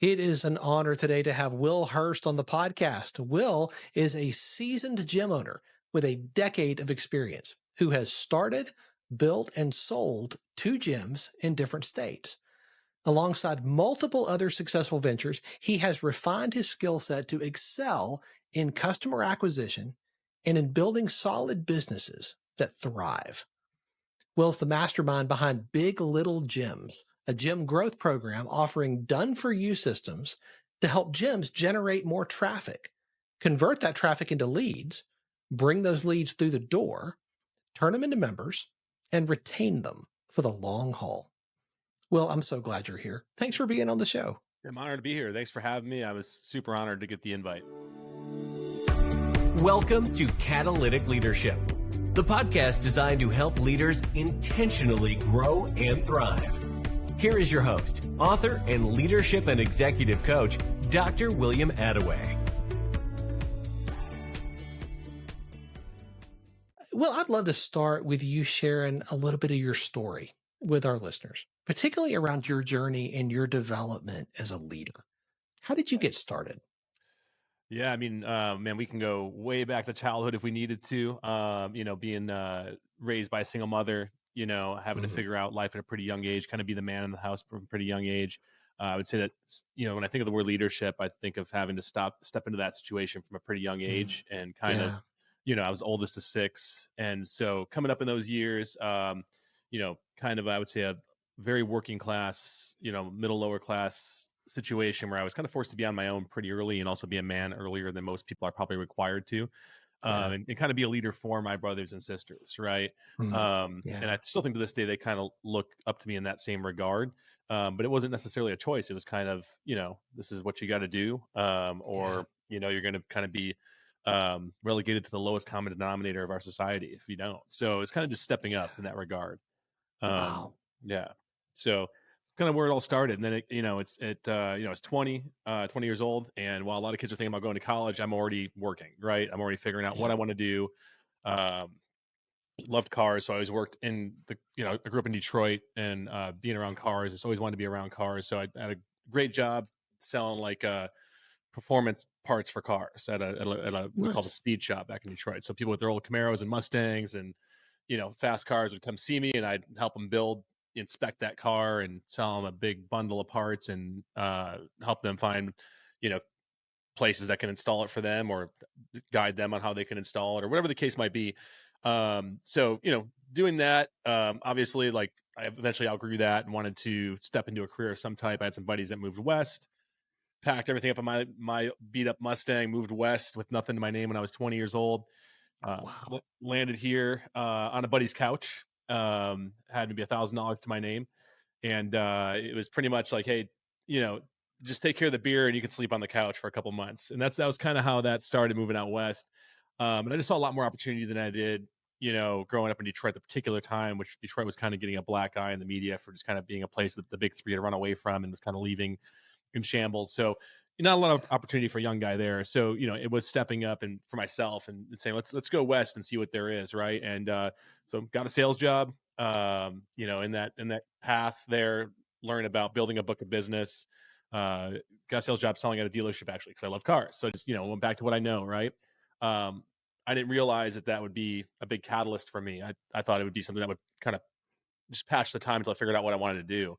It is an honor today to have Will Hurst on the podcast. Will is a seasoned gym owner with a decade of experience who has started, built, and sold two gyms in different states. Alongside multiple other successful ventures, he has refined his skill set to excel in customer acquisition and in building solid businesses that thrive. Will's the mastermind behind Big Little Gyms, a gym growth program offering done for you systems to help gyms generate more traffic, convert that traffic into leads, bring those leads through the door, turn them into members, and retain them for the long haul. Will, I'm so glad you're here. Thanks for being on the show. I'm honored to be here. Thanks for having me. I was super honored to get the invite. Welcome to Catalytic Leadership, the podcast designed to help leaders intentionally grow and thrive. Here is your host, author, and leadership and executive coach, Dr. William Attaway. Well, I'd love to start with you sharing a little bit of your story with our listeners, particularly around your journey and your development as a leader. How did you get started? Yeah, I mean, man, we can go way back to childhood if we needed to. Being raised by a single mother, having to figure out life at a pretty young age, kind of be the man in the house from a pretty young age. I would say that, when I think of the word leadership, I think of having to step into that situation from a pretty young age and kind of, I was oldest of six. And so coming up in those years, kind of, I would say a very working class, middle, lower class situation where I was kind of forced to be on my own pretty early and also be a man earlier than most people are probably required to. And kind of be a leader for my brothers and sisters. Right. And I still think to this day, they kind of look up to me in that same regard. But it wasn't necessarily a choice. It was kind of, this is what you got to do. You're going to kind of be relegated to the lowest common denominator of our society if you don't. So it's kind of just stepping up in that regard. Yeah. So kind of where it all started. And then it's 20 years old. And while a lot of kids are thinking about going to college, I'm already working, right? I'm already figuring out what I want to do. Loved cars. So I always worked in I grew up in Detroit and being around cars. I just always wanted to be around cars. So I had a great job selling performance parts for cars at a we call it a speed shop back in Detroit. So people with their old Camaros and Mustangs and, fast cars would come see me and I'd help them inspect that car and sell them a big bundle of parts and help them find, places that can install it for them or guide them on how they can install it or whatever the case might be. Doing that, obviously, I eventually outgrew that and wanted to step into a career of some type. I had some buddies that moved west, packed everything up in my beat up Mustang, moved west with nothing to my name when I was 20 years old. Landed here on a buddy's couch. Had maybe $1,000 to my name. And it was pretty much like, hey, just take care of the beer and you can sleep on the couch for a couple months. And that was kind of how that started moving out west. And I just saw a lot more opportunity than I did, growing up in Detroit at the particular time, which Detroit was kind of getting a black eye in the media for just kind of being a place that the big three had run away from and was kind of leaving in shambles. So not a lot of opportunity for a young guy there. So, it was stepping up and for myself and saying, let's go west and see what there is. Right. And so got a sales job, in that path there, learn about building a book of business, got a sales job selling at a dealership actually, because I love cars. So just, went back to what I know. Right. I didn't realize that would be a big catalyst for me. I thought it would be something that would kind of just patch the time until I figured out what I wanted to do.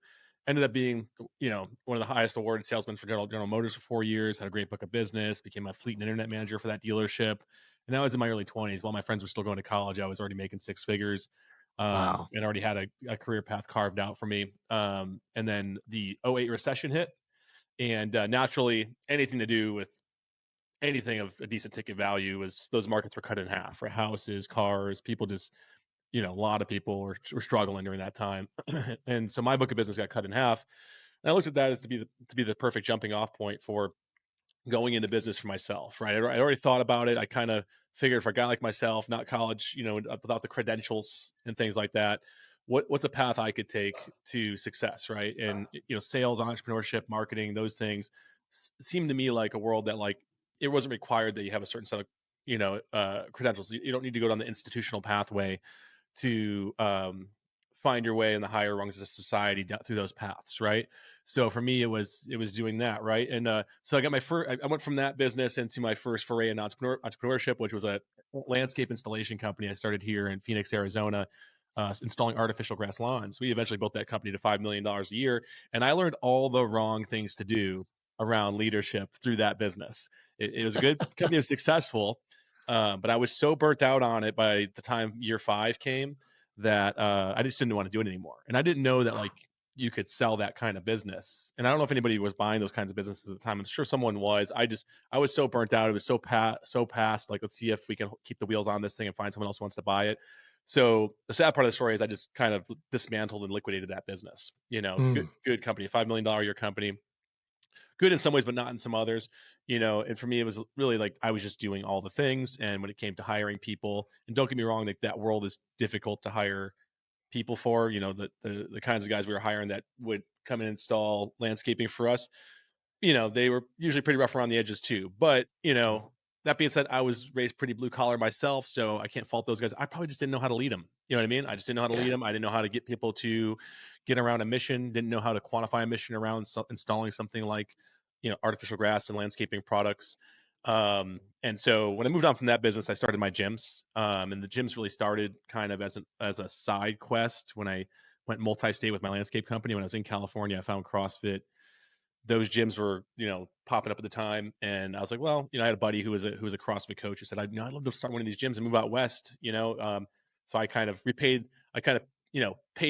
Ended up being, one of the highest awarded salesmen for General Motors for 4 years, had a great book of business, became a fleet and internet manager for that dealership. And I was in my early 20s. While my friends were still going to college, I was already making six figures and already had a career path carved out for me. And then the '08 recession hit. And naturally, anything to do with anything of a decent ticket value was those markets were cut in half for houses, cars, people just, a lot of people were struggling during that time. And so my book of business got cut in half. And I looked at that as to be the perfect jumping off point for going into business for myself, right? I already thought about it. I kind of figured for a guy like myself, not college, without the credentials and things like that, what's a path I could take to success, right? And, sales, entrepreneurship, marketing, those things seemed to me like a world that it wasn't required that you have a certain set of, credentials. You don't need to go down the institutional pathway to find your way in the higher rungs of society through those paths, right? So for me, it was doing that, right? And so I got my first. I went from that business into my first foray in entrepreneurship, which was a landscape installation company I started here in Phoenix, Arizona, installing artificial grass lawns. We eventually built that company to $5 million a year, and I learned all the wrong things to do around leadership through that business. It was a good company, it was successful, but I was so burnt out on it by the time year 5 came that I just didn't want to do it anymore. And I didn't know that like you could sell that kind of business. And I don't know if anybody was buying those kinds of businesses at the time. I'm sure someone was. I was so burnt out. It was so past. Like, let's see if we can keep the wheels on this thing and find someone else who wants to buy it. So the sad part of the story is I just kind of dismantled and liquidated that business. Good company, $5 million a year company. Good in some ways, but not in some others, and for me, it was really like, I was just doing all the things. And when it came to hiring people, and don't get me wrong, like that world is difficult to hire people for, the kinds of guys we were hiring that would come and install landscaping for us, they were usually pretty rough around the edges too. But, that being said, I was raised pretty blue collar myself, so I can't fault those guys. I probably just didn't know how to lead them. You know what I mean? I just didn't know how to lead them. I didn't know how to get people to get around a mission, didn't know how to quantify a mission around installing something like, artificial grass and landscaping products. And so when I moved on from that business, I started my gyms. And the gyms really started kind of as a side quest when I went multi-state with my landscape company. When I was in California, I found CrossFit. Those gyms were, popping up at the time. And I was like, well, I had a buddy who was a CrossFit coach who said, I'd love to start one of these gyms and move out West, so I kind of paid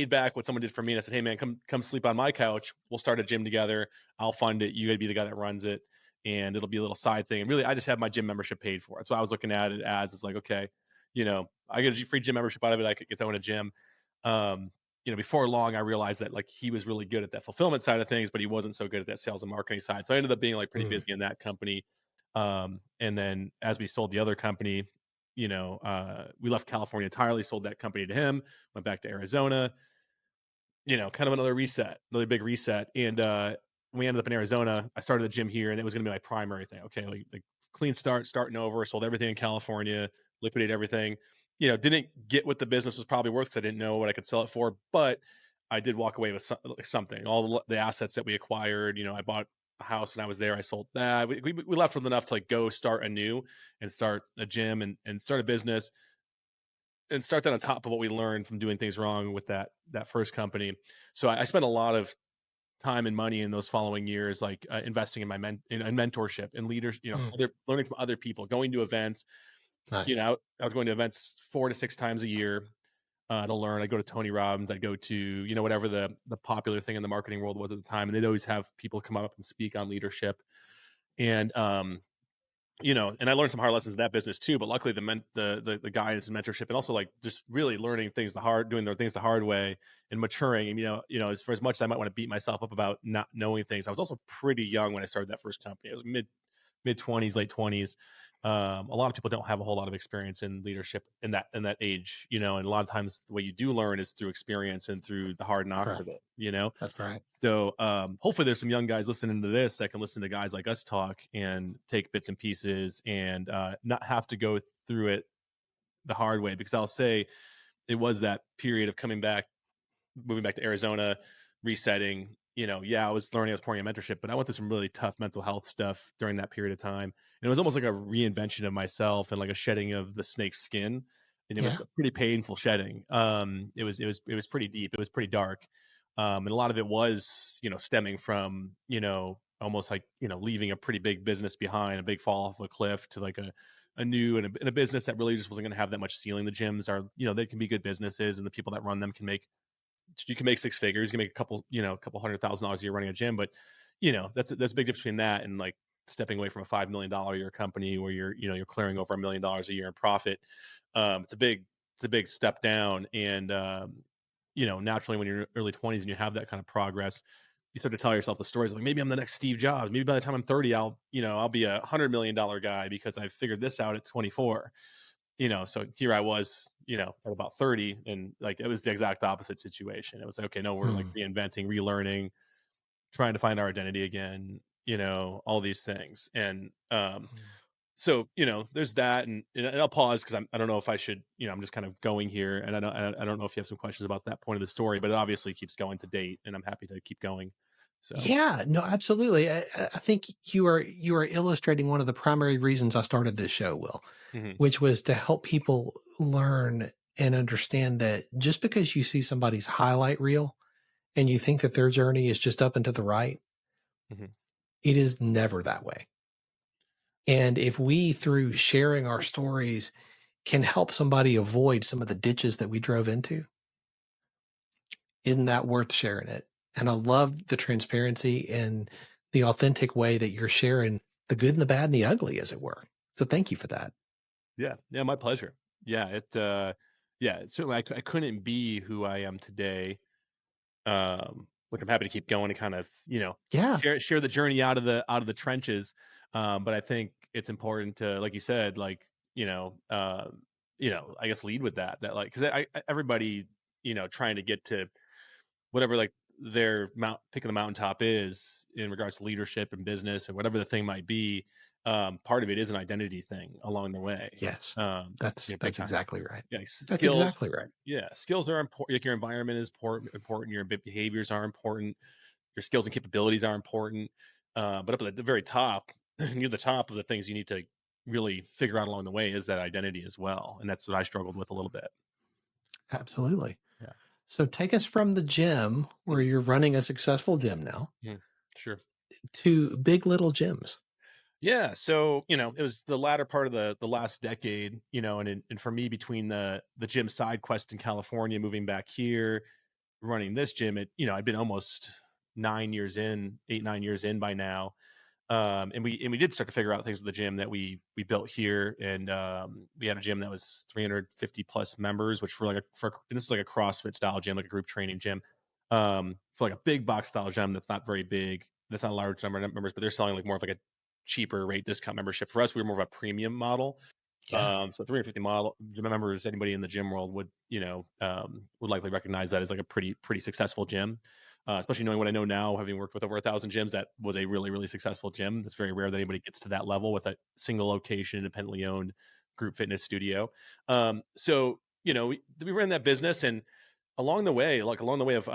back what someone did for me. And I said, hey man, come sleep on my couch. We'll start a gym together. I'll fund it. You gotta be the guy that runs it. And it'll be a little side thing. And really, I just have my gym membership paid for it. So I was looking at it as, it's like, okay, I get a free gym membership out of it. I could get to own a gym. Before long, I realized that like he was really good at that fulfillment side of things, but he wasn't so good at that sales and marketing side. So I ended up being like pretty busy in that company. And then as we sold the other company, we left California entirely, sold that company to him, went back to Arizona, kind of another big reset. And we ended up in Arizona. I started the gym here, and it was going to be my primary thing. Okay, like clean start, starting over, sold everything in California, liquidated everything. Didn't get what the business was probably worth because I didn't know what I could sell it for, but I did walk away with something. All the assets that we acquired, I bought a house when I was there. I sold that. We left with enough to like go start anew and start a gym and start a business and start that on top of what we learned from doing things wrong with that first company. So I spent a lot of time and money in those following years, like investing in my in mentorship and leaders, learning from other people, going to events. Nice. I was going to events 4 to 6 times a year to learn. I'd go to Tony Robbins. I'd go to, whatever the popular thing in the marketing world was at the time. And they'd always have people come up and speak on leadership. And, and I learned some hard lessons in that business too, but luckily the guidance and mentorship, and also like just really learning things doing their things the hard way and maturing. And, for as much as I might want to beat myself up about not knowing things, I was also pretty young when I started that first company. I was mid 20s, late 20s. A lot of people don't have a whole lot of experience in leadership in that age, and a lot of times the way you do learn is through experience and through the hard knocks of it, That's right. So hopefully there's some young guys listening to this that can listen to guys like us talk and take bits and pieces and not have to go through it the hard way, because I'll say it was that period of moving back to Arizona, resetting. I was learning, I was pouring in mentorship, but I went through some really tough mental health stuff during that period of time. And it was almost like a reinvention of myself and like a shedding of the snake's skin. And it was a pretty painful shedding. It was pretty deep. It was pretty dark. And a lot of it was, stemming from, almost like, leaving a pretty big business behind, a big fall off a cliff to like a new and a business that really just wasn't going to have that much ceiling. The gyms are, they can be good businesses, and the people that run them you can make 6 figures. You can make a couple $100,000 a year running a gym, but that's a big difference between that and like stepping away from a $5 million a year company where you're clearing over $1 million a year in profit. It's a big step down. And, naturally when you're in your early 20s and you have that kind of progress, you start to tell yourself the stories like, maybe I'm the next Steve Jobs. Maybe by the time I'm 30, I'll be a $100 million guy because I figured this out at 24. So here I was, at about 30, and like, it was the exact opposite situation. It was like, okay, no, we're like reinventing, relearning, trying to find our identity again, all these things. And, So, there's that, and I'll pause because I don't know if I should, I'm just kind of going here, and I don't know if you have some questions about that point of the story, but it obviously keeps going to date, and I'm happy to keep going. So, Yeah, no, absolutely. I think you are illustrating one of the primary reasons I started this show, Will, mhm, which was to help people learn and understand that just because you see somebody's highlight reel and you think that their journey is just up and to the right, mhm. it is never that way. And if we, through sharing our stories, can help somebody avoid some of the ditches that we drove into, isn't that worth sharing it? And I love the transparency and the authentic way that you're sharing the good and the bad and the ugly, as it were. So thank you for that. Yeah, yeah, my pleasure. Yeah, certainly I couldn't be who I am today. Like I'm happy to keep going and kind of, Yeah, share the journey out of the trenches. But I think it's important to, like you said, like, I guess lead with that, like, because everybody, trying to get to whatever, like, their pick of the mountaintop is in regards to leadership and business or whatever the thing might be. Part of it is an identity thing along the way. yes, Big that's time. exactly right. Yeah, That's skills. exactly right. Yeah, skills are important. Like your environment is important. Your behaviors are important. Your skills and capabilities are important. But up at the very top, near the top of the things you need to really figure out along the way is that identity as well, and that's what I struggled with a little bit. Absolutely. Yeah. So take us from the gym where you're running a successful gym now Mhm. Sure. to Big Little Gyms. Yeah, so it was the latter part of the last decade, and for me, between the gym side quest in California, moving back here, running this gym, I'd been almost 9 years in, 8 9 years in by now. And we did start to figure out things with the gym that we built here, and we had a gym that was 350 plus members, which and this is like a CrossFit style gym, like a group training gym, for like a big box style gym that's not very big, that's not a large number of members, but they're selling like more of like a cheaper rate discount membership. For us, we were more of a premium model. Yeah. So 350 model members, anybody in the gym world would likely recognize that as like a pretty successful gym, especially knowing what I know now, having worked with over 1,000 gyms. That was a really, really successful gym. It's very rare that anybody gets to that level with a single location, independently owned group fitness studio. So we ran that business, and along the way, of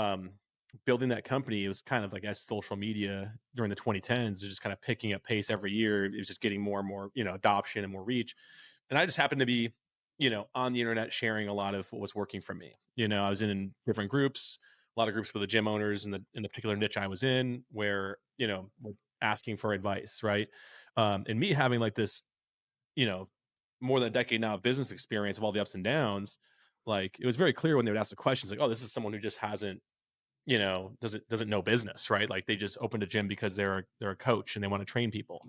building that company, it was kind of like, as social media during the 2010s, just kind of picking up pace every year. It was just getting more and more, adoption and more reach. And I just happened to be, on the internet sharing a lot of what was working for me. I was in different groups, a lot of groups with the gym owners in the particular niche I was in, where were asking for advice, right? And me having like this, you know, more than a decade now of business experience of all the ups and downs, like it was very clear when they would ask the questions, like, oh, this is someone who just hasn't, doesn't know business, right? Like they just opened a gym because they're a coach and they want to train people.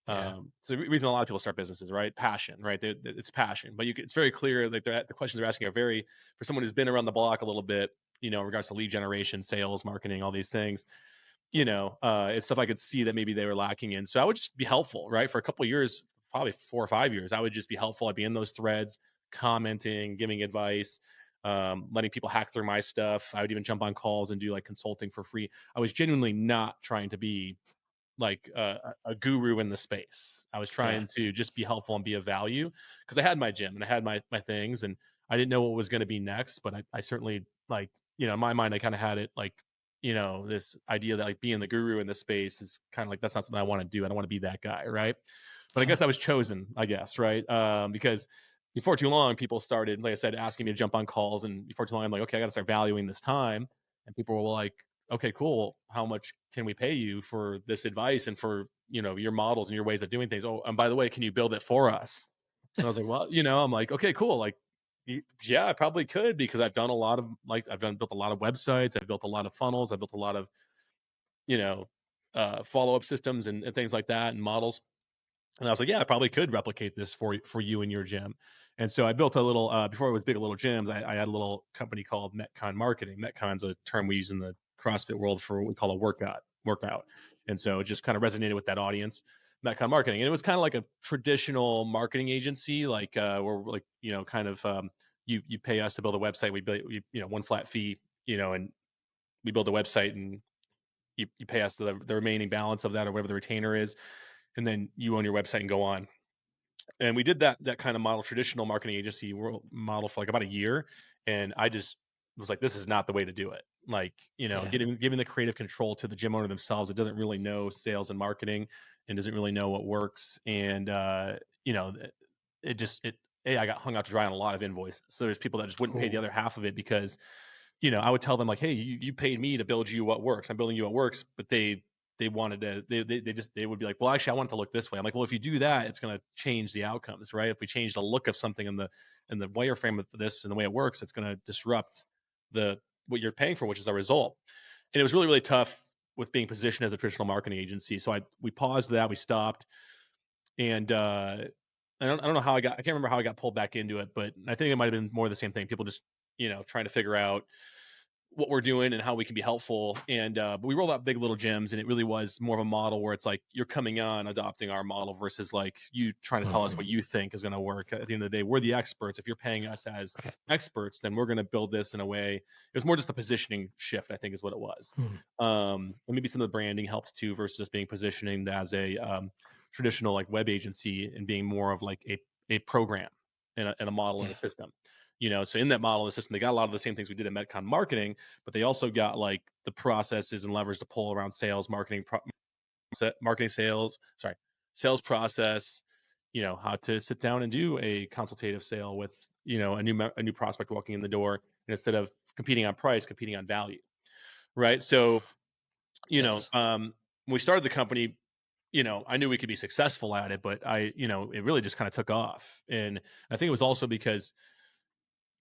Yeah. So the reason a lot of people start businesses, right? Passion, right? It's passion, but it's very clear, like the questions they're asking are very, for someone who's been around the block a little bit, in regards to lead generation, sales, marketing, all these things. It's stuff I could see that maybe they were lacking in. So I would just be helpful, right? For a couple of years, probably 4 or 5 years, I would just be helpful. I'd be in those threads, commenting, giving advice, letting people hack through my stuff. I would even jump on calls and do like consulting for free. I was genuinely not trying to be like a guru in the space. I was Yeah. trying to just be helpful and be of value, because I had my gym and I had my things, and I didn't know what was going to be next, but I certainly, like, in my mind, I kind of had it like, this idea that like being the guru in this space is kind of like, that's not something I want to do. I don't want to be that guy. Right. But I Yeah. guess I was chosen, I guess. Right. Because before too long, people started, like I said, asking me to jump on calls. And before too long, I'm like, okay, I got to start valuing this time. And people were like, okay, cool. How much can we pay you for this advice and for, your models and your ways of doing things? Oh, and by the way, can you build it for us? And I was like, well, I'm like, okay, cool. Like, yeah, I probably could, because I've done a lot of, like, built a lot of websites. I've built a lot of funnels. I've built a lot of, you know, follow-up systems and things like that, and models. And I was like, yeah, I probably could replicate this for you and your gym. And so I built a little, before it was Big Little Gyms, I had a little company called Metcon Marketing. Metcon's a term we use in the CrossFit world for what we call a workout. And so it just kind of resonated with that audience, Metcon Marketing. And it was kind of like a traditional marketing agency, like, where, like, kind of, you pay us to build a website. We build, one flat fee, and we build a website, and you pay us the remaining balance of that, or whatever the retainer is. And then you own your website and go on. And we did that kind of model, traditional marketing agency model for like about a year. And I just was like, this is not the way to do it. Like, giving the creative control to the gym owner themselves. It doesn't really know sales and marketing and doesn't really know what works. And, I got hung out to dry on a lot of invoices. So there's people that just wouldn't pay the other half of it because, I would tell them like, hey, you paid me to build you what works. I'm building you what works. But they wanted to, they would be like, well, actually I want it to look this way. I'm like, well, if you do that, it's going to change the outcomes, right? If we change the look of something in the wireframe of this and the way it works, it's going to disrupt what you're paying for, which is our result. And it was really, really tough with being positioned as a traditional marketing agency. So we paused that, we stopped. And, I don't know how I can't remember how I got pulled back into it, but I think it might've been more of the same thing. People just, trying to figure out what we're doing and how we can be helpful. And but we rolled out Big Little Gyms, and it really was more of a model where it's like you're coming on adopting our model versus like you trying to tell us what you think is going to work. At the end of the day, we're the experts. If you're paying us as experts, then we're going to build this in a way. It was more just a positioning shift, I think, is what it was. And maybe some of the branding helped too, versus just being positioning as a traditional like web agency and being more of like a program and a model and a system. So in that model, the system, they got a lot of the same things we did in Metcon marketing, but they also got like the processes and levers to pull around sales, sales process, how to sit down and do a consultative sale with, a new prospect walking in the door, and instead of competing on price, competing on value. Right. So, when we started the company, I knew we could be successful at it, but it really just kind of took off. And I think it was also because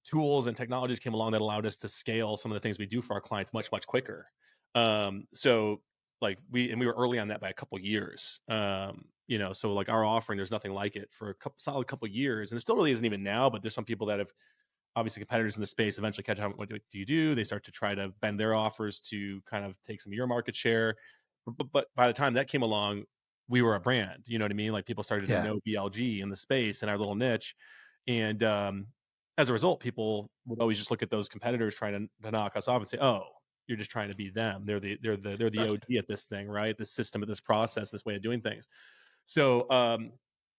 tools and technologies came along that allowed us to scale some of the things we do for our clients much, much quicker. So like we were early on that by a couple of years. So like our offering, there's nothing like it for a solid couple of years. And there still really isn't even now, but there's some people that have obviously competitors in the space eventually catch on. What do you do? They start to try to bend their offers to kind of take some of your market share. But by the time that came along, we were a brand, you know what I mean? Like people started to know BLG in the space and our little niche. And, as a result, people would always just look at those competitors trying to knock us off and say, "Oh, you're just trying to be them. They're the OG at this thing, right? This system, at this process, this way of doing things." So,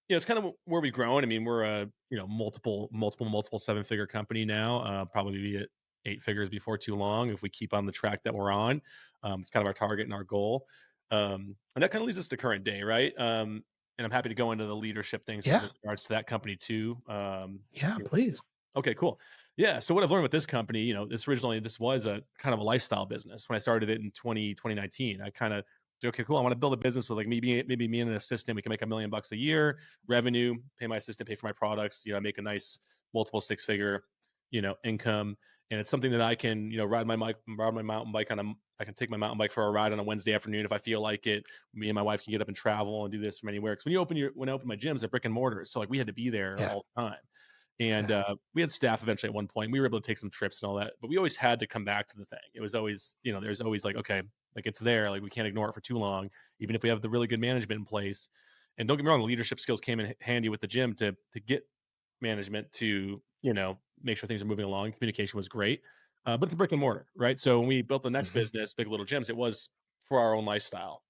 it's kind of where we've grown. I mean, we're a multiple 7-figure company now. Probably be at 8 figures before too long if we keep on the track that we're on. It's kind of our target and our goal, and that kind of leads us to current day, right? And I'm happy to go into the leadership things in regards to that company too. Please. Okay, cool. Yeah. So what I've learned with this company, this was a kind of a lifestyle business. When I started it in 2019, I kind of said, okay, cool. I want to build a business with like maybe me and an assistant. We can make $1 million a year revenue, pay my assistant, pay for my products, make a nice multiple 6-figure, income. And it's something that I can, ride my mountain bike I can take my mountain bike for a ride on a Wednesday afternoon if I feel like it. Me and my wife can get up and travel and do this from anywhere. Because when I open my gyms, they're brick and mortars. So like we had to be there all the time. And we had staff eventually at one point. We were able to take some trips and all that, but we always had to come back to the thing. It was always, there's always like, okay, like it's there. Like we can't ignore it for too long, even if we have the really good management in place. And don't get me wrong, the leadership skills came in handy with the gym to get management to, make sure things are moving along. Communication was great, but it's a brick and mortar, right? So when we built the next business, Big Little Gyms, it was for our own lifestyle.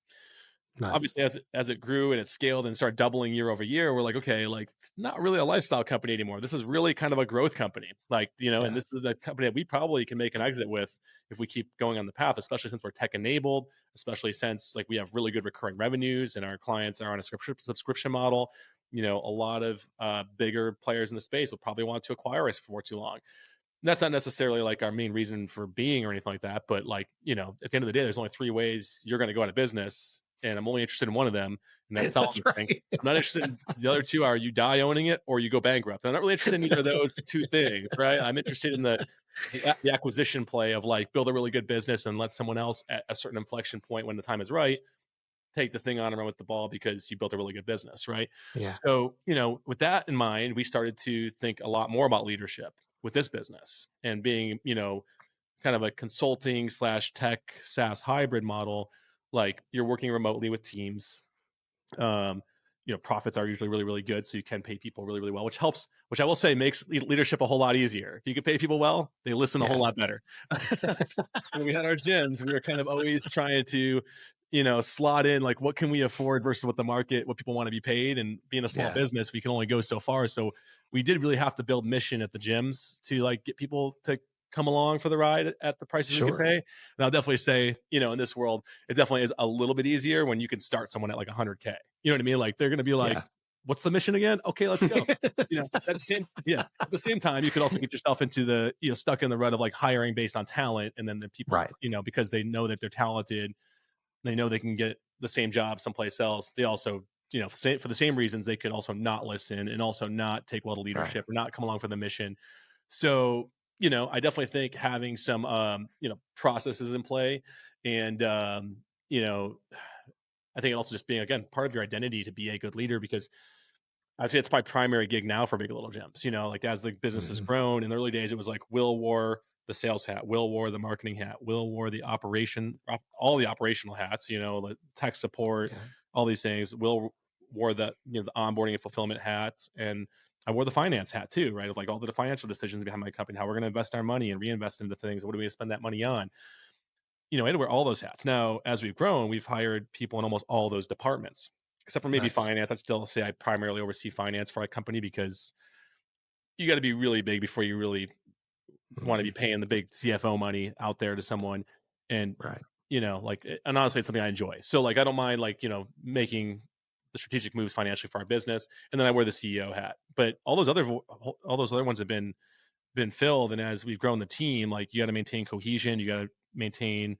Nice. Obviously, as it grew and it scaled and started doubling year over year, we're like, okay, like it's not really a lifestyle company anymore. This is really kind of a growth company. Like, and this is a company that we probably can make an exit with if we keep going on the path, especially since we're tech enabled, especially since like we have really good recurring revenues and our clients are on a subscription model. A lot of bigger players in the space will probably want to acquire us for too long. And that's not necessarily like our main reason for being or anything like that. But like, at the end of the day, there's only 3 ways you're going to go out of business. And I'm only interested in one of them, and that's selling. Right. I'm not interested in the other 2 are you die owning it or you go bankrupt. I'm not really interested in either of those 2 things, right? I'm interested in the acquisition play of like build a really good business and let someone else at a certain inflection point when the time is right, take the thing on and run with the ball because you built a really good business, right? Yeah. So, with that in mind, we started to think a lot more about leadership with this business and being, kind of a consulting / tech SaaS hybrid model. Like you're working remotely with teams. Profits are usually really, really good. So you can pay people really, really well, which helps, which I will say makes leadership a whole lot easier. If you can pay people well, they listen a whole lot better. When we had our gyms, we were kind of always trying to slot in like what can we afford versus what people want to be paid. And being a small business, we can only go so far. So we did really have to build mission at the gyms to like get people to come along for the ride at the prices we could pay. And I'll definitely say, in this world, it definitely is a little bit easier when you can start someone at like 100K. You know what I mean? Like they're going to be like, what's the mission again? Okay, let's go. At the same time, you could also get yourself into the, stuck in the rut of like hiring based on talent. And then the people, because they know that they're talented, they know they can get the same job someplace else. They also, for the same reasons, they could also not listen and also not take well to leadership or not come along for the mission. So, I definitely think having some, processes in play and, I think also just being, again, part of your identity to be a good leader, because I'd say it's my primary gig now for Big Little Gyms, like as the business has grown. In the early days, it was like Will wore the sales hat, Will wore the marketing hat, Will wore the all the operational hats, the tech support, all these things. Will wore the onboarding and fulfillment hats, and I wore the finance hat too, right? Of like all the financial decisions behind my company, how we're going to invest our money and reinvest into things. What do we spend that money on? I had to wear all those hats. Now, as we've grown, we've hired people in almost all those departments, except for maybe finance. I'd still say I primarily oversee finance for our company, because you got to be really big before you really want to be paying the big CFO money out there to someone. And, and honestly, it's something I enjoy. So like, I don't mind like, making the strategic moves financially for our business. And then I wear the CEO hat, but all those other ones have been filled. And as we've grown the team, like you got to maintain cohesion, you got to maintain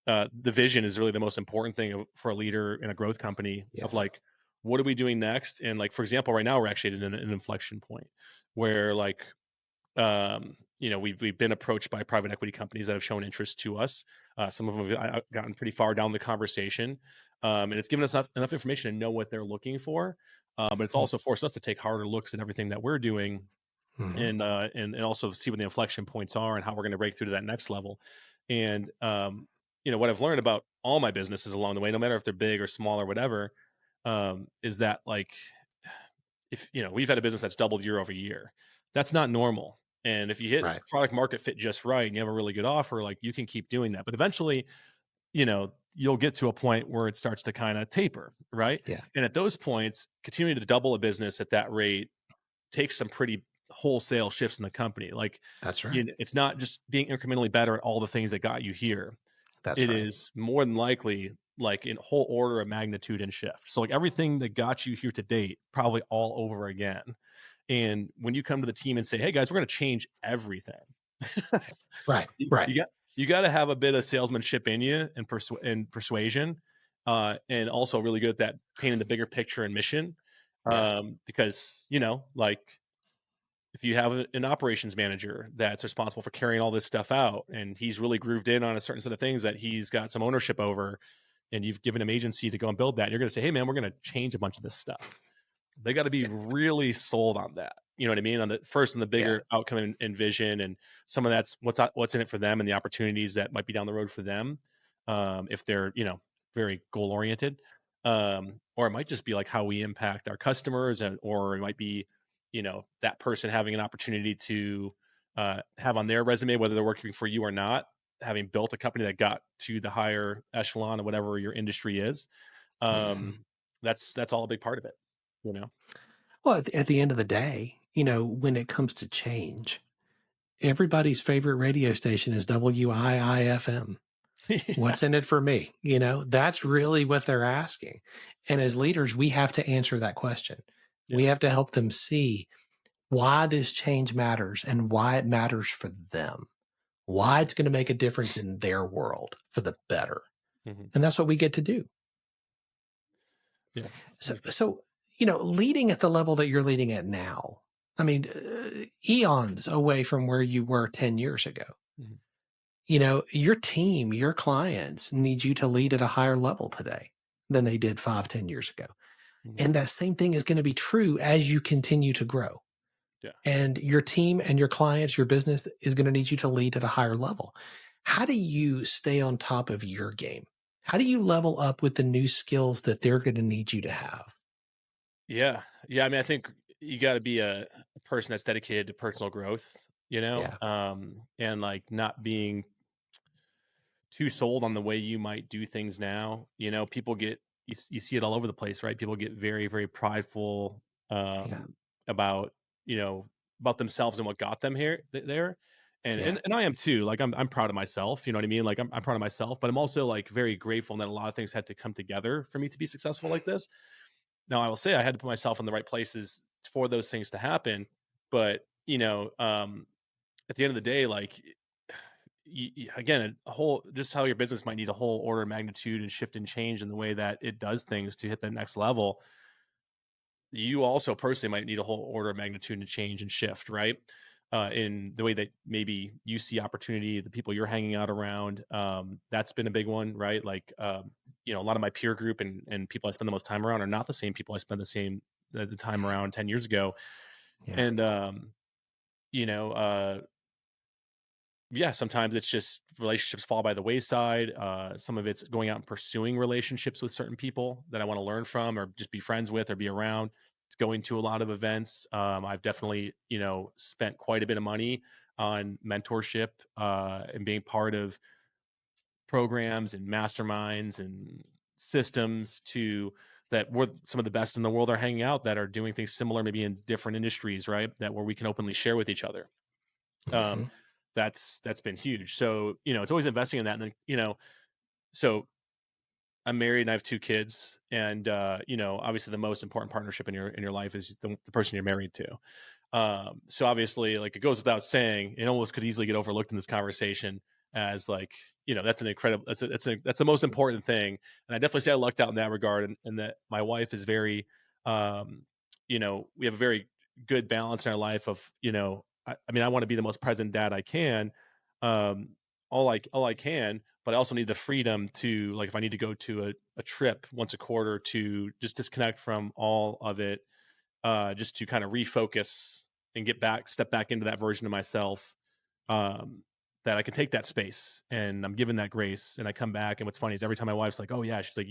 the vision is really the most important thing for a leader in a growth company of like, what are we doing next? And like, for example, right now we're actually at an inflection point where like, we've been approached by private equity companies that have shown interest to us. Some of them have gotten pretty far down the conversation. And it's given us enough information to know what they're looking for. But it's also forced us to take harder looks at everything that we're doing and also see what the inflection points are and how we're going to break through to that next level. And, what I've learned about all my businesses along the way, no matter if they're big or small or whatever, is that like, if, we've had a business that's doubled year over year, that's not normal. And if you hit product market fit just right and you have a really good offer, like you can keep doing that. But eventually, you'll get to a point where it starts to kind of taper, right? Yeah. And at those points, continuing to double a business at that rate takes some pretty wholesale shifts in the company. Like that's right. It's not just being incrementally better at all the things that got you here. It is more than likely like in whole order of magnitude and shift. So like everything that got you here to date, probably all over again. And when you come to the team and say, hey guys, we're going to change everything. You got to have a bit of salesmanship in you and persuasion, and also really good at that painting the bigger picture and mission. Because, like if you have an operations manager that's responsible for carrying all this stuff out and he's really grooved in on a certain set of things that he's got some ownership over, and you've given him agency to go and build that, and you're going to say, hey man, we're going to change a bunch of this stuff. They got to be really sold on that. You know what I mean? On the bigger outcome and vision, and some of that's what's in it for them and the opportunities that might be down the road for them. If they're, very goal oriented, or it might just be like how we impact our customers, or it might be, that person having an opportunity to have on their resume, whether they're working for you or not, having built a company that got to the higher echelon of whatever your industry is. That's all a big part of it. Well, at the end of the day, when it comes to change, everybody's favorite radio station is WIIFM. What's in it for me? That's really what they're asking. And as leaders, we have to answer that question. We have to help them see why this change matters and why it matters for them, why it's going to make a difference in their world for the better. And that's what we get to do. Yeah. So, leading at the level that you're leading at now, I mean, eons away from where you were 10 years ago. Your team, your clients need you to lead at a higher level today than they did 5-10 years ago. And that same thing is going to be true as you continue to grow. Yeah. And your team and your clients, your business is going to need you to lead at a higher level. How do you stay on top of your game? How do you level up with the new skills that they're going to need you to have? Yeah. I mean, I think you got to be a person that's dedicated to personal growth, and like not being too sold on the way you might do things now, people get, you see it all over the place, right? People get very, very prideful, Yeah. about, about themselves and what got them there. And, Yeah. and I am too. Like I'm proud of myself. You know what I mean? Like I'm proud of myself, but I'm also like very grateful that a lot of things had to come together for me to be successful like this. Now I will say I had to put myself in the right places for those things to happen. But, at the end of the day, like, again, a whole, just how your business might need a whole order of magnitude and shift and change in the way that it does things to hit the next level. You also personally might need a whole order of magnitude and change and shift, right? In the way that maybe you see opportunity, the people you're hanging out around. That's been a big one, right? Like, a lot of my peer group and people I spend the most time around are not the same people I spent the time around 10 years ago. Yeah. And, you know, uh, yeah, sometimes it's just relationships fall by the wayside. Some of it's going out and pursuing relationships with certain people that I want to learn from or just be friends with or be around. It's going to a lot of events. I've definitely, spent quite a bit of money on mentorship and being part of programs and masterminds and systems to that where some of the best in the world are hanging out that are doing things similar, maybe in different industries, right? That where we can openly share with each other. Um, Hmm. that's been huge. So, it's always investing in that. And then, so I'm married and I have 2 kids. And obviously the most important partnership in your life is the person you're married to. So obviously, like, it goes without saying, it almost could easily get overlooked in this conversation as like, that's an incredible, that's the most important thing. And I definitely say I lucked out in that regard, and that my wife is very, um, we have a very good balance in our life of, I mean, I want to be the most present dad I can, um, all I can, but I also need the freedom to, like, if I need to go to a trip once a quarter to just disconnect from all of it, just to kind of refocus and step back into that version of myself, um, that I can take that space, and I'm given that grace, and I come back. And what's funny is every time my wife's like, "Oh yeah," she's like,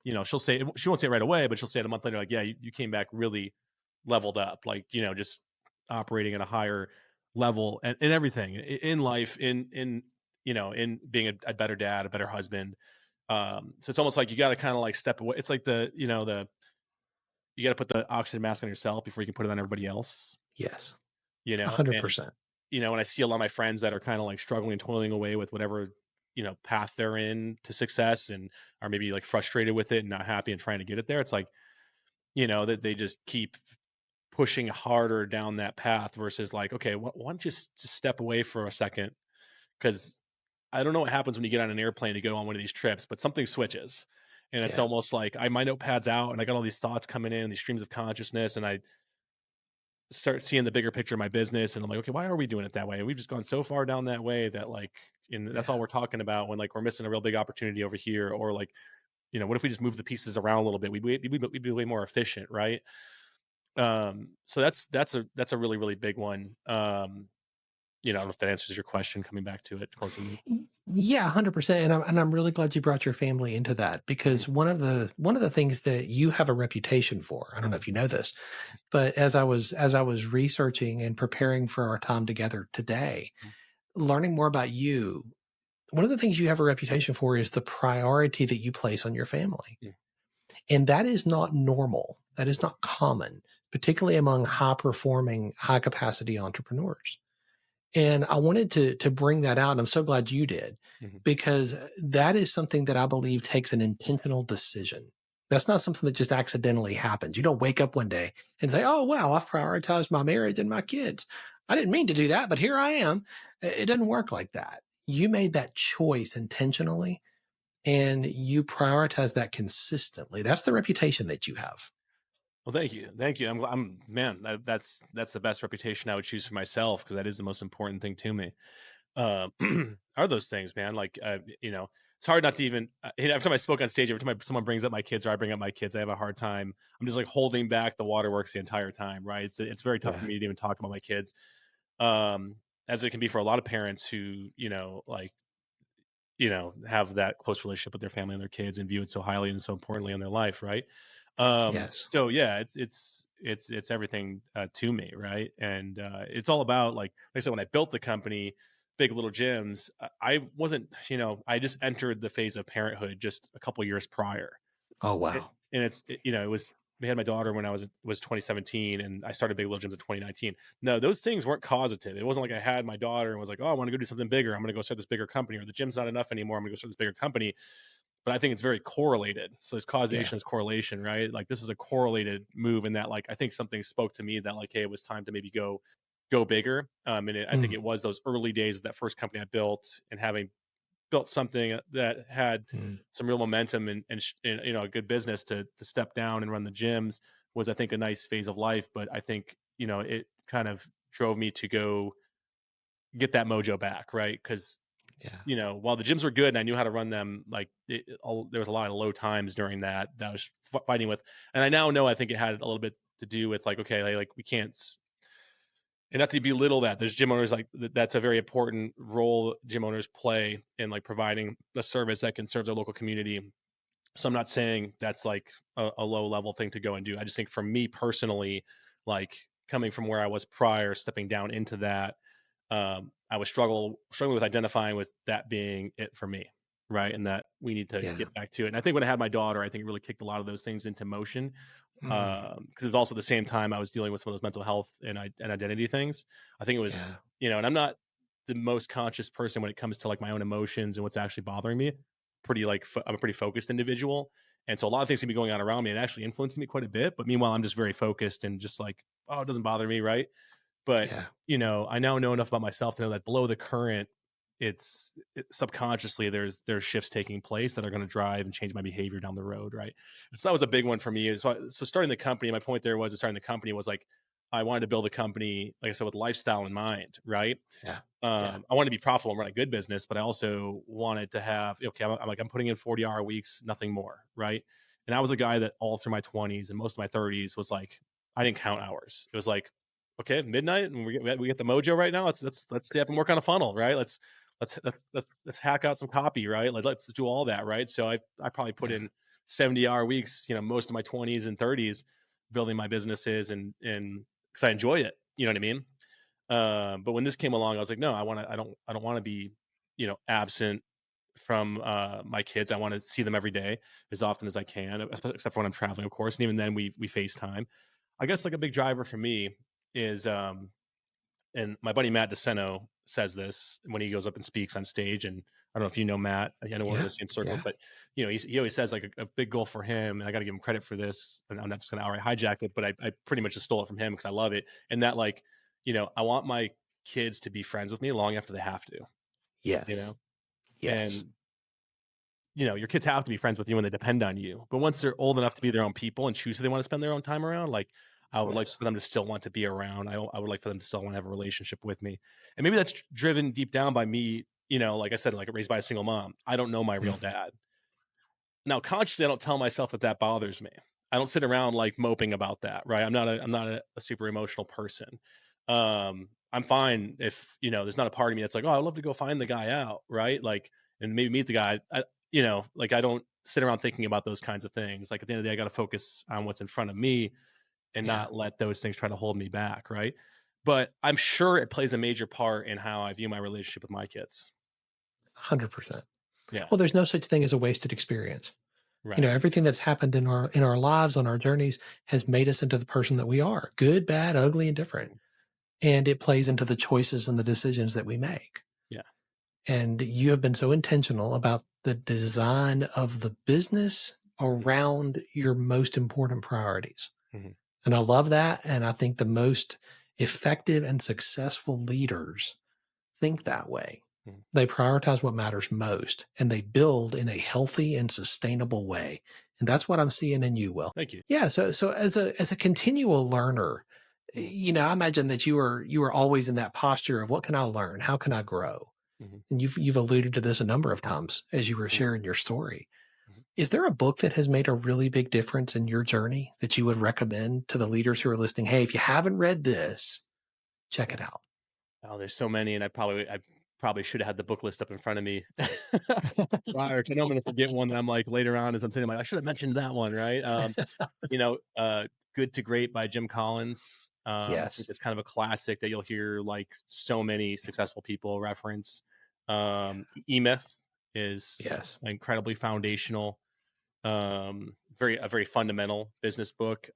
she won't say it right away, but she'll say it a month later, like, "Yeah, you came back really leveled up, like, just operating at a higher level and everything in life, in being a better dad, a better husband." So it's almost like you got to kind of like step away. It's like you got to put the oxygen mask on yourself before you can put it on everybody else, Yes. and, 100%. when I see a lot of my friends that are kind of like struggling and toiling away with whatever, path they're in to success, and are maybe like frustrated with it and not happy and trying to get it there. It's like, that they just keep pushing harder down that path versus like, okay, why don't you just step away for a second? Because I don't know what happens when you get on an airplane to go on one of these trips, but something switches. And it's Yeah. almost like my notepad's out and I got all these thoughts coming in, these streams of consciousness, and I start seeing the bigger picture of my business. And I'm like, okay, why are we doing it that way? And we've just gone so far down that way that, like, and that's Yeah. all we're talking about when, like, we're missing a real big opportunity over here. Or like, what if we just move the pieces around a little bit? We'd be way more efficient, right? So that's a really, really big one. I don't know if that answers your question, coming back to it closely. Yeah, 100%. And I'm really glad you brought your family into that, Mhm. because one of the things that you have a reputation for, I don't know if you know this, but as I was researching and preparing for our time together today, learning more about you, one of the things you have a reputation for is the priority that you place on your family. Mhm. And that is not normal. That is not common, particularly among high performing, high capacity entrepreneurs. And I wanted to bring that out. And I'm so glad you did, Mhm. because that is something that I believe takes an intentional decision. That's not something that just accidentally happens. You don't wake up one day and say, "Oh, wow, I've prioritized my marriage and my kids. I didn't mean to do that, but here I am." It doesn't work like that. You made that choice intentionally, and you prioritize that consistently. That's the reputation that you have. Well, thank you, thank you. Man. That's the best reputation I would choose for myself, because that is the most important thing to me. Um, are those things, man. Like, it's hard not to even, every time I spoke on stage, every time someone brings up my kids or I bring up my kids, I have a hard time. I'm just like holding back the waterworks the entire time, right? It's very tough for Yeah. me to even talk about my kids, um, as it can be for a lot of parents who, like, have that close relationship with their family and their kids and view it so highly and so importantly in their life, right? Yes. So yeah, it's everything to me, right? And it's all about, like I said, when I built the company Big Little Gyms, I wasn't, I just entered the phase of parenthood just a couple years prior. Oh, It, wow. and we had my daughter when I was 2017, and I started Big Little Gyms in 2019. No, those things weren't causative. It wasn't like I had my daughter and was like, oh, I want to go do something bigger. I'm going to go start this bigger company, or the gym's not enough anymore. I'm going to go start this bigger company. But I think it's very correlated. So there's Yeah. causation, is correlation, right? Like this is a correlated move in that, like, I think something spoke to me that like, hey, it was time to maybe go bigger. I think Mm, it was those early days of that first company I built, and having built something that had mm. some real momentum and a good business to step down and run the gyms was, I think, a nice phase of life. But I think, it kind of drove me to go get that mojo back, right? Because Yeah. while the gyms were good and I knew how to run them, like there was a lot of low times during that I was fighting with. And I now know, I think it had a little bit to do with like, okay, like we can't, and not to belittle that. There's gym owners, like that's a very important role gym owners play in like providing a service that can serve their local community. So I'm not saying that's like a low level thing to go and do. I just think for me personally, like coming from where I was prior, stepping down into that, I was struggling with identifying with that being it for me, right? And that we need to Yeah. get back to it. And I think when I had my daughter, I think it really kicked a lot of those things into motion. Mm, Because it was also at the same time I was dealing with some of those mental health and identity things. I think it was, yeah. and I'm not the most conscious person when it comes to like my own emotions and what's actually bothering me. I'm a pretty focused individual. And so a lot of things can be going on around me and actually influencing me quite a bit. But meanwhile, I'm just very focused and just like, oh, it doesn't bother me. Right. But, Yeah. I now know enough about myself to know that below the current, subconsciously there's shifts taking place that are going to drive and change my behavior down the road. Right. So that was a big one for me. So starting the company, my point there was that starting the company was like, I wanted to build a company, like I said, with lifestyle in mind. Right. Yeah. Yeah. I wanted to be profitable and run a good business, but I also wanted to have, okay, I'm putting in 40-hour weeks, nothing more. Right. And I was a guy that all through my 20s and most of my 30s was like, I didn't count hours. It was like, okay, midnight, and we get the mojo right now. Let's stay up and work on a funnel, right? Let's hack out some copy, right? Let's do all that, right? So I probably put Yeah. in 70-hour weeks, most of my 20s and 30s building my businesses and because I enjoy it, you know what I mean? But when this came along, I was like, no, I don't want to be, absent from my kids. I want to see them every day as often as I can, except for when I'm traveling, of course. And even then we FaceTime. I guess like a big driver for me is and my buddy Matt DeSeno says this when he goes up and speaks on stage. And I don't know if you know Matt. I know we're in Yeah. the same circles, Yeah. but he always says like a big goal for him, and I got to give him credit for this. And I'm not just going to outright hijack it, but I pretty much just stole it from him because I love it. And that like, I want my kids to be friends with me long after they have to, Yes. Yes. and your kids have to be friends with you when they depend on you. But once they're old enough to be their own people and choose who they want to spend their own time around, like I would like Yes. for them to still want to be around. I would like for them to still want to have a relationship with me. And maybe that's driven deep down by me, like I said, like raised by a single mom. I don't know my real Mm, dad. Now, consciously, I don't tell myself that bothers me. I don't sit around like moping about that, right? I'm not a super emotional person. I'm fine if, there's not a part of me that's like, oh, I'd love to go find the guy out, right? Like, and maybe meet the guy. Like I don't sit around thinking about those kinds of things. Like at the end of the day, I got to focus on what's in front of me and yeah. not let those things try to hold me back, right? But I'm sure it plays a major part in how I view my relationship with my kids. 100%. Yeah, Well, there's no such thing as a wasted experience. right. Everything that's happened in our lives, on our journeys, has made us into the person that we are, good, bad, ugly, and different. And it plays into the choices and the decisions that we make. Yeah. And you have been so intentional about the design of the business around your most important priorities. Mm-hmm. And I love that. And I think the most effective and successful leaders think that way. Mm-hmm. They prioritize what matters most and they build in a healthy and sustainable way. And that's what I'm seeing in you, Will. Thank you. Yeah. So as a continual learner, Mm-hmm. I imagine that you were always in that posture of what can I learn? How can I grow? Mm-hmm. And you've alluded to this a number of times as you were sharing your story. Is there a book that has made a really big difference in your journey that you would recommend to the leaders who are listening? Hey, if you haven't read this, check it out. Oh, there's so many, and I probably should have had the book list up in front of me. Prior, 'cause I know I'm going to forget one that I'm like later on as I'm saying, I'm like, I should have mentioned that one, right? Good to Great by Jim Collins. I think Yes. it's kind of a classic that you'll hear like so many successful people reference. E-Myth is Yes. incredibly foundational, a very fundamental business book.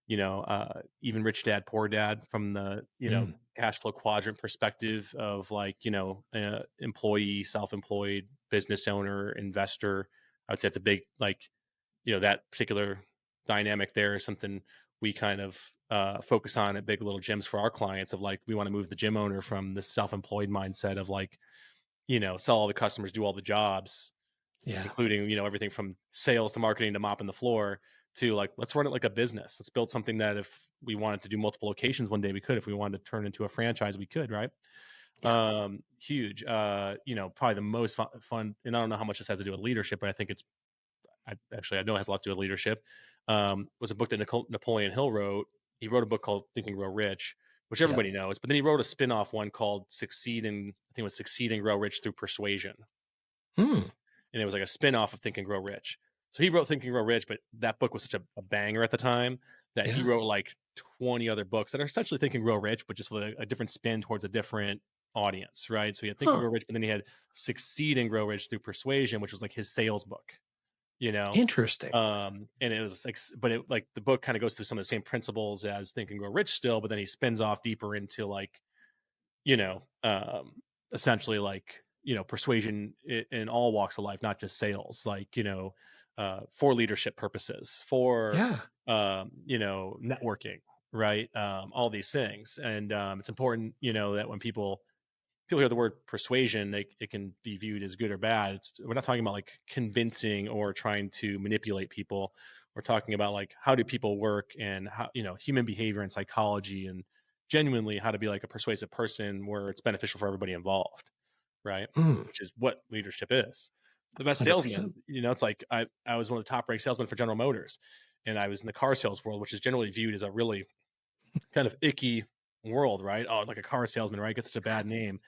Even Rich Dad Poor Dad, from the Mm. cash flow quadrant perspective of like employee, self-employed, business owner, investor. I would say it's a big like that particular dynamic there is something we kind of focus on at Big Little Gyms for our clients, of like we want to move the gym owner from the self-employed mindset of like sell all the customers, do all the jobs, Yeah. including everything from sales to marketing to mopping the floor, to like let's run it like a business. Let's build something that if we wanted to do multiple locations one day we could. If we wanted to turn into a franchise we could, right? Yeah. Huge. Probably the most fun, and I don't know how much this has to do with leadership, but I think I know it has a lot to do with leadership. Was a book that Napoleon Hill wrote. He wrote a book called Think and Grow Rich, which Yep. everybody knows, but then he wrote a spin-off one called Succeed and Grow Rich Through Persuasion. Mm. And it was like a spin-off of Think and Grow Rich. So he wrote Think and Grow Rich, but that book was such a banger at the time that he Yeah. wrote like 20 other books that are essentially Think and Grow Rich, but just with a different spin towards a different audience, right? So he had Think and Grow Rich, but then he had Succeed and Grow Rich Through Persuasion, which was like his sales book, Interesting. and it was like, but it like the book kind of goes through some of the same principles as Think and Grow Rich still, but then he spins off deeper into like, essentially like, persuasion in all walks of life, not just sales, like, for leadership purposes, for, Yeah. networking, right? All these things. And it's important, that when people hear the word persuasion, it can be viewed as good or bad. We're not talking about like convincing or trying to manipulate people. We're talking about like, how do people work, and how, human behavior and psychology, and genuinely how to be like a persuasive person where it's beneficial for everybody involved. Right. Mm. Which is what leadership is. The best 100%. salesman, it's like, I was one of the top ranked salesmen for General Motors, and I was in the car sales world, which is generally viewed as a really kind of icky world, right? Oh, like a car salesman, right? Gets such a bad name.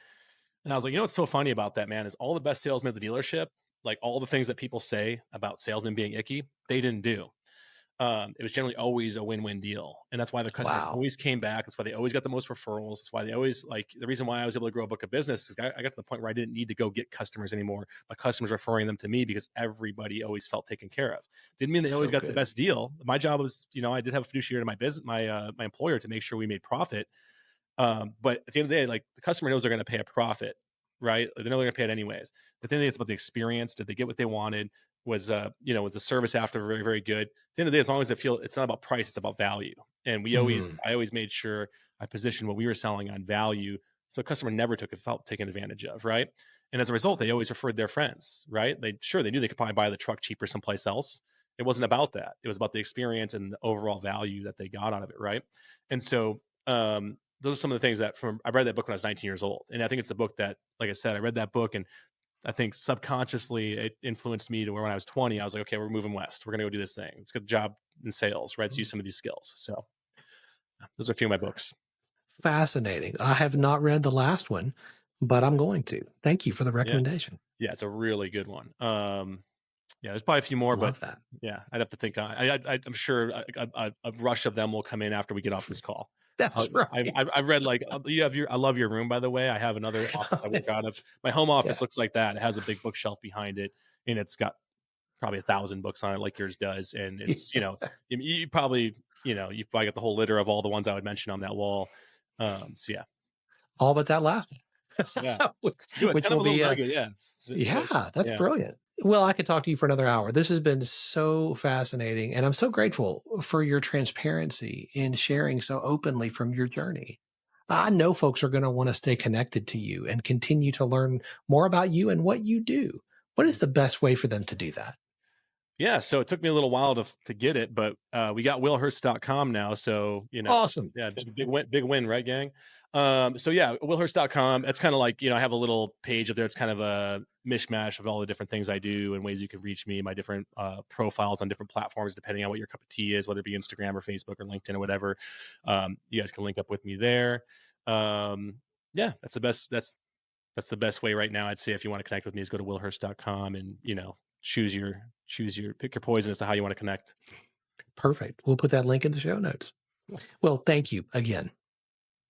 And I was like, what's so funny about that, man, is all the best salesmen at the dealership, like all the things that people say about salesmen being icky, they didn't do. It was generally always a win-win deal. And that's why the customers always came back. That's why they always got the most referrals. That's why they always, like, the reason why I was able to grow a book of business is I got to the point where I didn't need to go get customers anymore. My customers referring them to me because everybody always felt taken care of. Didn't mean they always got the best deal. My job was, I did have a fiduciary to my business, my employer, to make sure we made profit. But at the end of the day, like, the customer knows they're going to pay a profit, right? They know they're going to pay it anyways. But then it's about the experience. Did they get what they wanted? Was the service after very, very good? At the end of the day, as long as it's not about price, it's about value. And I always made sure I positioned what we were selling on value, so the customer never felt taken advantage of, right? And as a result, they always referred their friends, right? They knew they could probably buy the truck cheaper someplace else. It wasn't about that. It was about the experience and the overall value that they got out of it, right? And so those are some of the things that I read that book when I was 19 years old. And I think it's the book that, like I said, I read that book, and I think subconsciously it influenced me to where when I was 20, I was like, okay, we're moving west. We're going to go do this thing. Let's get a job in sales, right? Let's use some of these skills. So those are a few of my books. Fascinating. I have not read the last one, but I'm going to. Thank you for the recommendation. Yeah, it's a really good one. There's probably a few more, Love but that. Yeah, I'd have to think. I'm sure a rush of them will come in after we get off this call. That's right. I've read like I love your room, by the way. I have another office I work out of. My home office looks like that. It has a big bookshelf behind it, and it's got probably 1,000 books on it, like yours does. And it's you probably got the whole litter of all the ones I would mention on that wall. So yeah, all but that last one. Yeah, which kind will of be nugget, that's brilliant. Well, I could talk to you for another hour. This has been so fascinating, and I'm so grateful for your transparency in sharing so openly from your journey. I know folks are going to want to stay connected to you and continue to learn more about you and what you do. What is the best way for them to do that? Yeah, so it took me a little while to get it, but we got willhurst.com now. So, awesome. Yeah, big win, right, gang? So yeah, willhurst.com. That's kind of like, I have a little page up there. It's kind of a mishmash of all the different things I do and ways you can reach me, my different profiles on different platforms, depending on what your cup of tea is, whether it be Instagram or Facebook or LinkedIn or whatever. You guys can link up with me there. That's the best. That's the best way right now. I'd say if you want to connect with me is go to willhurst.com and, choose your pick your poison as to how you want to connect. Perfect. We'll put that link in the show notes. Well, thank you again.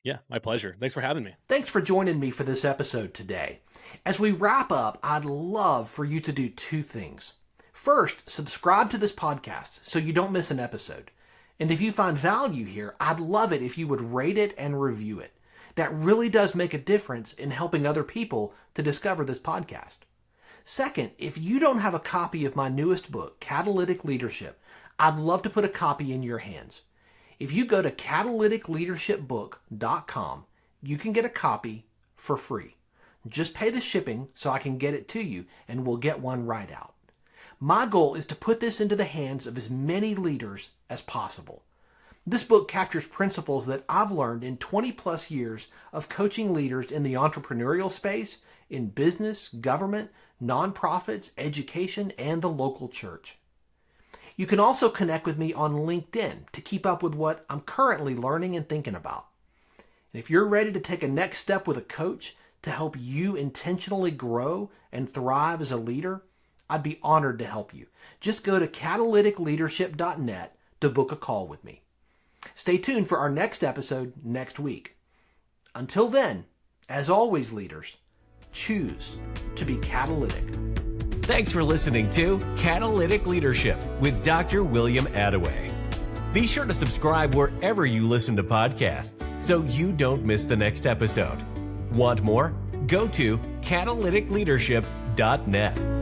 Yeah, my pleasure. Thanks for having me. Thanks for joining me for this episode today. As we wrap up, I'd love for you to do two things. First, subscribe to this podcast so you don't miss an episode. And if you find value here, I'd love it if you would rate it and review it. That really does make a difference in helping other people to discover this podcast. Second, if you don't have a copy of my newest book, Catalytic Leadership, I'd love to put a copy in your hands. If you go to catalyticleadershipbook.com, you can get a copy for free. Just pay the shipping so I can get it to you, and we'll get one right out. My goal is to put this into the hands of as many leaders as possible. This book captures principles that I've learned in 20 plus years of coaching leaders in the entrepreneurial space, in business, government, nonprofits, education, and the local church. You can also connect with me on LinkedIn to keep up with what I'm currently learning and thinking about. And if you're ready to take a next step with a coach to help you intentionally grow and thrive as a leader, I'd be honored to help you. Just go to catalyticleadership.net to book a call with me. Stay tuned for our next episode next week. Until then, as always, leaders, choose to be catalytic. Thanks for listening to Catalytic Leadership with Dr. William Attaway. Be sure to subscribe wherever you listen to podcasts so you don't miss the next episode. Want more? Go to catalyticleadership.net.